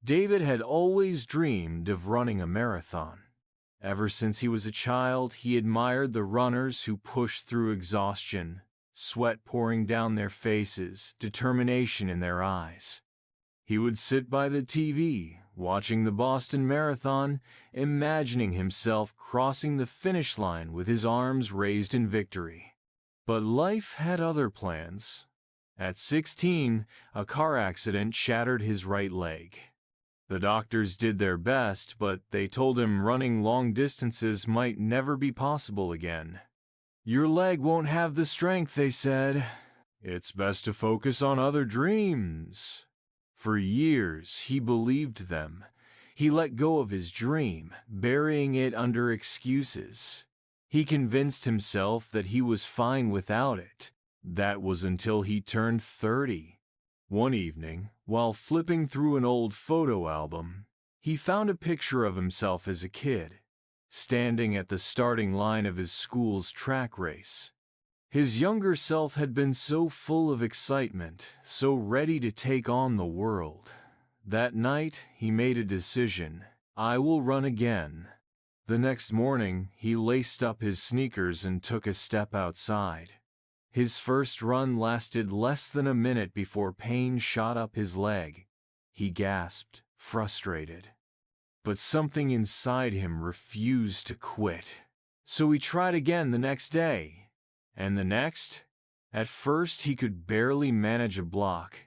David had always dreamed of running a marathon. Ever since he was a child, he admired the runners who pushed through exhaustion, sweat pouring down their faces, determination in their eyes. He would sit by the TV, watching the Boston Marathon, imagining himself crossing the finish line with his arms raised in victory. But life had other plans. At 16, a car accident shattered his right leg. The doctors did their best, but they told him running long distances might never be possible again. "Your leg won't have the strength," they said. "It's best to focus on other dreams." For years, he believed them. He let go of his dream, burying it under excuses. He convinced himself that he was fine without it. That was until he turned 30. One evening, while flipping through an old photo album, he found a picture of himself as a kid, standing at the starting line of his school's track race. His younger self had been so full of excitement, so ready to take on the world. That night, he made a decision: I will run again. The next morning, he laced up his sneakers and took a step outside. His first run lasted less than a minute before pain shot up his leg. He gasped, frustrated. But something inside him refused to quit. So he tried again the next day. And the next? At first he could barely manage a block,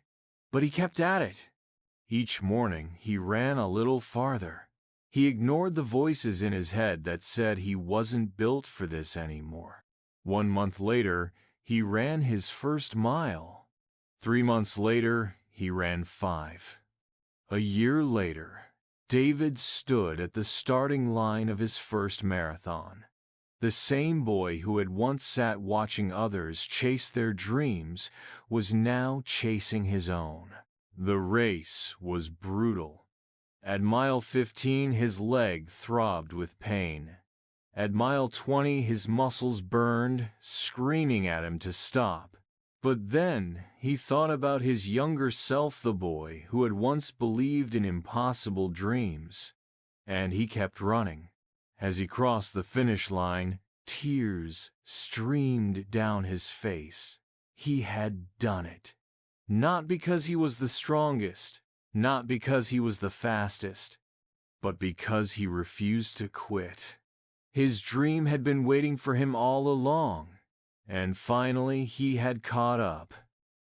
but he kept at it. Each morning he ran a little farther. He ignored the voices in his head that said he wasn't built for this anymore. 1 month later, he ran his first mile. 3 months later, he ran 5. A year later, David stood at the starting line of his first marathon. The same boy who had once sat watching others chase their dreams was now chasing his own. The race was brutal. At mile 15, his leg throbbed with pain. At mile 20, his muscles burned, screaming at him to stop. But then he thought about his younger self, the boy who had once believed in impossible dreams. And he kept running. As he crossed the finish line, tears streamed down his face. He had done it. Not because he was the strongest, not because he was the fastest, but because he refused to quit. His dream had been waiting for him all along, and finally he had caught up.